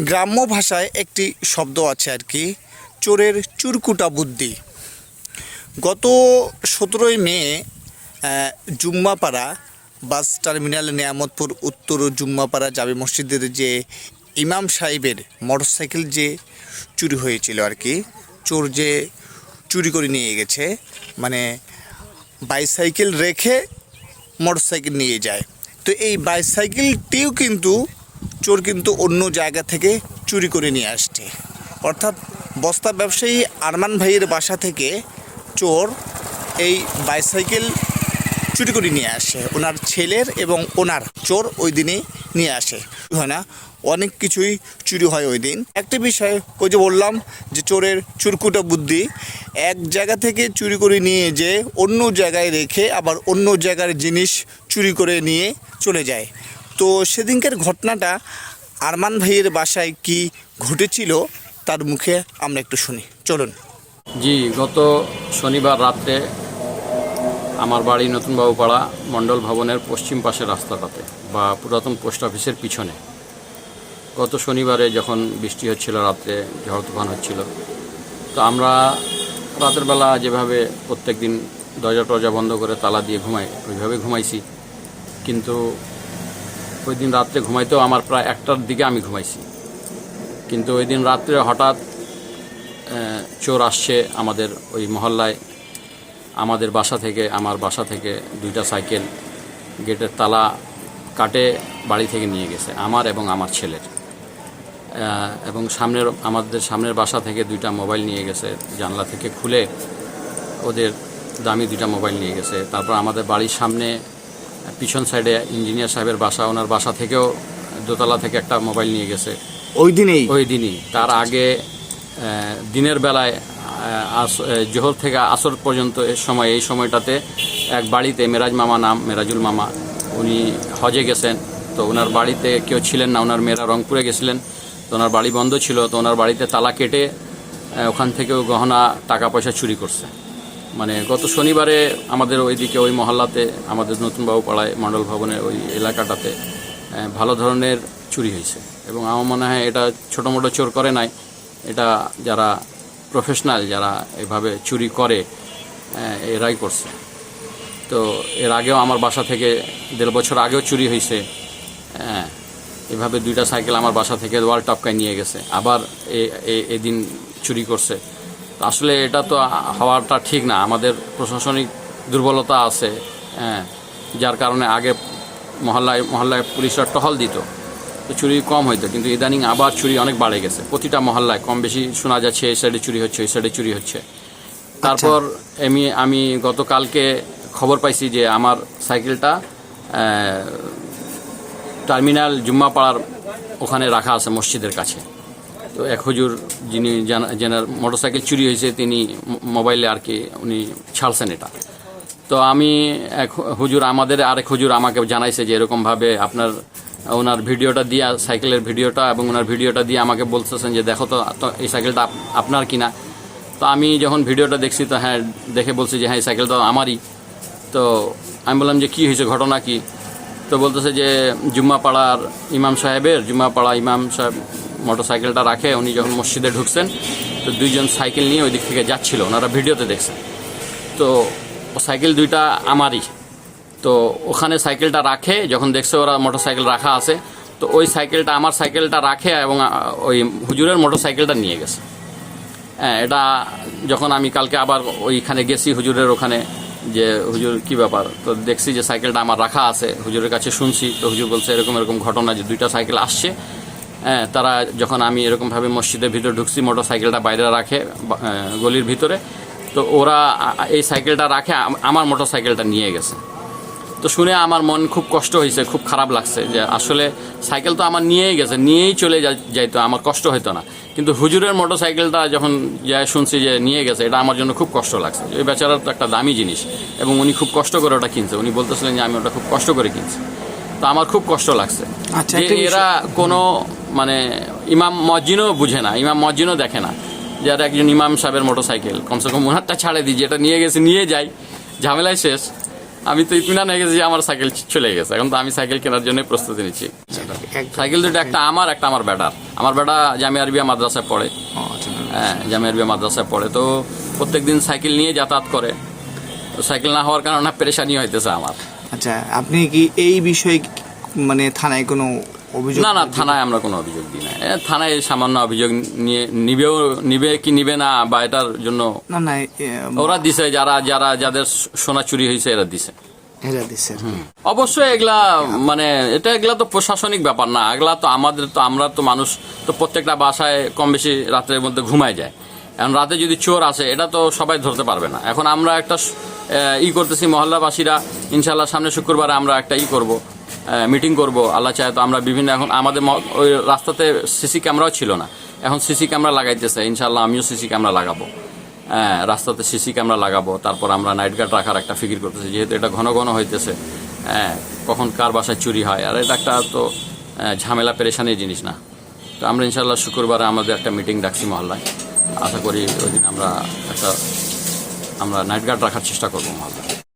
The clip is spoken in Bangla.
গ্রাম্য ভাষায় একটি শব্দ আছে আর কি, চোরের চুরকুটা বুদ্ধি। গত 17ই মে জুম্মাপাড়া বাস টার্মিনাল নিয়ামতপুর উত্তর জুম্মাপাড়া জামে মসজিদের যে ইমাম সাহেবের মোটরসাইকেল যে চুরি হয়েছিল আর কি, চোর যে চুরি করে নিয়ে গেছে, মানে বাইসাইকেল রেখে মোটরসাইকেল নিয়ে যায়। তো এই বাইসাইকেলটিও কিন্তু চোর কিন্তু অন্য জায়গা থেকে চুরি করে নিয়ে আসছে। অর্থাৎ বস্তা ব্যবসায়ী আরমান ভাইয়ের বাসা থেকে চোর এই বাইসাইকেল চুরি করে নিয়ে আসে, ওনার ছেলের এবং ওনার চোর ওই দিনেই নিয়ে আসে। হয় না, অনেক কিছুই চুরি হয় ওই দিন। একটা বিষয় ওই যে বললাম যে চোরের চুরকুটা বুদ্ধি, এক জায়গা থেকে চুরি করে নিয়ে যে অন্য জায়গায় রেখে আবার অন্য জায়গার জিনিস চুরি করে নিয়ে চলে যায়। তো সেদিনকার ঘটনাটা আরমান ভাইয়ের বাসায় কি ঘটেছিল তার মুখে আমরা একটু শুনি, চলুন। জি, গত শনিবার রাত্রে আমার বাড়ি নতুন বাবুপাড়া মণ্ডল ভবনের পশ্চিম পাশের রাস্তাটাতে বা পুরাতন পোস্ট অফিসের পিছনে গত শনিবারে যখন বৃষ্টি হচ্ছিল, রাত্রে ঝড় তুফান হচ্ছিল, তো আমরা রাতের বেলা যেভাবে প্রত্যেক দিন দরজা টরজা বন্ধ করে তালা দিয়ে ঘুমাই, ওইভাবে ঘুমাইছি। কিন্তু ওই দিন রাত্রে ঘুমাইতেও আমার প্রায় 1টার দিকে আমি ঘুমাইছি। কিন্তু ওই দিন রাত্রে হঠাৎ চোর আসছে আমাদের ওই মহল্লায়। আমাদের বাসা থেকে, আমার বাসা থেকে 2টা সাইকেল গেটের তালা কাটে বাড়ি থেকে নিয়ে গেছে, আমার এবং আমার ছেলের। এবং আমাদের সামনের বাসা থেকে 2টা মোবাইল নিয়ে গেছে, জানলা থেকে খুলে ওদের দামি 2টা মোবাইল নিয়ে গেছে। তারপর আমাদের বাড়ির সামনে পিছন সাইডে ইঞ্জিনিয়ার সাহেবের বাসা, ওনার বাসা থেকেও দোতলা থেকে একটা মোবাইল নিয়ে গেছে ওই দিনই। তার আগে দিনের বেলায় জোহর থেকে আসর পর্যন্ত এই সময়টাতে এক বাড়িতে মেরাজুল মামা, উনি হজে গেছেন। তো ওনার বাড়িতে কেউ ছিলেন না, ওনার মেয়েরা রংপুরে গেছিলেন, তো ওনার বাড়ি বন্ধ ছিল। তো ওনার বাড়িতে তালা কেটে ওখান থেকেও গহনা টাকা পয়সা চুরি করছে। মানে গত শনিবারে আমাদের ওইদিকে ওই মহল্লাতে, আমাদের নতুন বাবুপাড়ায় মণ্ডল ভবনের ওই এলাকাটাতে ভালো ধরনের চুরি হয়েছে। এবং আমার মনে হয় এটা ছোটো মোটো চোর করে নাই, এটা যারা প্রফেশনাল, যারা এভাবে চুরি করে, এরাই করছে। তো এর আগেও আমার বাসা থেকে 1.5 বছর আগেও চুরি হয়েছে। এভাবে 2টা সাইকেল আমার বাসা থেকে ওয়াল টপকায় নিয়ে গেছে, আবার এদিন চুরি করছে। আসলে এটা তো হওয়াটা ঠিক না, আমাদের প্রশাসনিক দুর্বলতা আছে, যার কারণে আগে মহল্লায় পুলিশরা টহল দিত, তো চুরি কম হইতো। কিন্তু ইদানিং আবার চুরি অনেক বাড়ে গেছে, প্রতিটা মহল্লায় কম বেশি শোনা যাচ্ছে এই সাইডে চুরি হচ্ছে, ওই সাইডে চুরি হচ্ছে। তারপর আমি গতকালকে খবর পাইছি যে আমার সাইকেলটা টার্মিনাল জুম্মাপাড়ার ওখানে রাখা আছে মসজিদের কাছে। তো এক হুজুর যিনি যেনার মোটরসাইকেল চুরি হয়েছে, তিনি মোবাইলে আর কি উনি ছাড়ছেন এটা। তো আমি আমাদের আরেক হুজুর আমাকে জানাইছে যে এরকমভাবে ওনার ভিডিওটা দিয়ে, সাইকেলের ভিডিওটা এবং ওনার ভিডিওটা দিয়ে আমাকে বলতেছেন যে দেখো তো এই সাইকেলটা আপনার কিনা। তো আমি যখন ভিডিওটা দেখছি, তো হ্যাঁ দেখে বলছি যে হ্যাঁ এই সাইকেলটা আমারই। তো আমি বললাম যে কী হয়েছে, ঘটনা কি? তো বলতেছে যে জুম্মাপাড়া ইমাম সাহেব মোটরসাইকেলটা রাখে, উনি যখন মসজিদে ঢুকছেন তো 2জন সাইকেল নিয়ে ওই দিক থেকে যাচ্ছিল, ওনারা ভিডিওতে দেখছেন। তো সাইকেল 2টা আমারই। তো ওখানে সাইকেলটা রাখে, যখন দেখছে ওরা মোটরসাইকেল রাখা আছে, তো ওই সাইকেলটা, আমার সাইকেলটা রাখে এবং ওই হুজুরের মোটরসাইকেলটা নিয়ে গেছে। এটা যখন আমি কালকে আবার ওইখানে গেছি হুজুরের ওখানে, যে হুজুর কী ব্যাপার, তো দেখছি যে সাইকেলটা আমার রাখা আছে। হুজুরের কাছে শুনছি, তো হুজুর বলছে এরকম ঘটনা যে 2টা সাইকেল আসছে, তারা যখন আমি এরকমভাবে মসজিদের ভিতরে ঢুকছি, মোটরসাইকেলটা বাইরে রাখে গলির ভিতরে, তো ওরা এই সাইকেলটা রাখে, আমার মোটরসাইকেলটা নিয়ে গেছে। তো শুনে আমার মন খুব কষ্ট হয়েছে, খুব খারাপ লাগছে যে আসলে সাইকেল তো আমার নিয়েই চলে যাইতো, আমার কষ্ট হতো না। কিন্তু হুজুরের মোটরসাইকেলটা যখন শুনছি যে নিয়ে গেছে, এটা আমার জন্য খুব কষ্ট লাগছে। ওই বেচারার তো একটা দামি জিনিস এবং উনি খুব কষ্ট করে ওটা কিনছে, উনি বলতেছিলেন যে আমি ওটা খুব কষ্ট করে কিনছি। তো আমার খুব কষ্ট লাগছে যে এরা কোনো মানে ইমাম মসজিদও বুঝে না, ইমাম মসজিদও দেখে না, যারা একজন ইমাম সাহেবের মোটরসাইকেল, কমসে কম ওনারটা ছাড়ে দিই, যেটা নিয়ে গেছে নিয়ে যাই, ঝামেলায় শেষ। আমি তো ইতমিনান হয়ে গেছি যে আমার সাইকেল চলে গেছে, এখন তো আমি সাইকেল কেনার জন্য প্রস্তুতি নিচ্ছি। সাইকেল দুটো, একটা আমার বেটার। আমার বেটা জামিয়া আরবিয়া মাদ্রাসায় পড়ে, হ্যাঁ জামিয়া আরবিয়া মাদ্রাসায় পড়ে, তো প্রত্যেকদিন সাইকেল নিয়ে যাতায়াত করে। তো সাইকেল না হওয়ার কারণে পেরেশানি হইতেছে আমার। আচ্ছা, আপনি কি এই বিষয়ে মানে থানায় কোনো অভিযোগ? না, থানায় আমরা কোনো অভিযোগ দিই না। থানায় সামান্য অভিযোগ নিবে কি নিবে না, বা এটার জন্য না ওরা দিছে, যাদের সোনা চুরি হয়েছে এরা দিছে। অবশ্যই এগুলা মানে এগুলা তো প্রশাসনিক ব্যাপার না, এগুলা তো আমরা তো মানুষ তো প্রত্যেকটা বাসায় কম বেশি রাতের মধ্যে ঘুমায় যায়। এখন রাতে যদি চোর আসে এটা তো সবাই ধরতে পারবে না। এখন আমরা একটা করতেছি, মহল্লাবাসীরা ইনশাল্লাহ সামনে শুক্রবারে আমরা একটা করব, মিটিং করব, আল্লাহ চায় তো আমরা বিভিন্ন, এখন আমাদের ওই রাস্তাতে সিসি ক্যামেরাও ছিল না, এখন সিসি ক্যামেরা লাগাইতেছে। ইনশাল্লাহ আমিও সিসি ক্যামেরা লাগাবো, রাস্তাতে সিসি ক্যামেরা লাগাবো। তারপর আমরা নাইট গার্ড রাখার একটা ফিকির করতেছি, যেহেতু এটা ঘন ঘন হইতেছে, কখন কার বাসায় চুরি হয়, আর এটা একটা তো ঝামেলা পেরেশানির জিনিস না। তো আমরা ইনশাল্লাহ শুক্রবারে আমাদের একটা মিটিং ডাকছি মহল্লায়, আশা করি ওই দিন আমরা নাইট গার্ড রাখার চেষ্টা করবো মহল্লায়।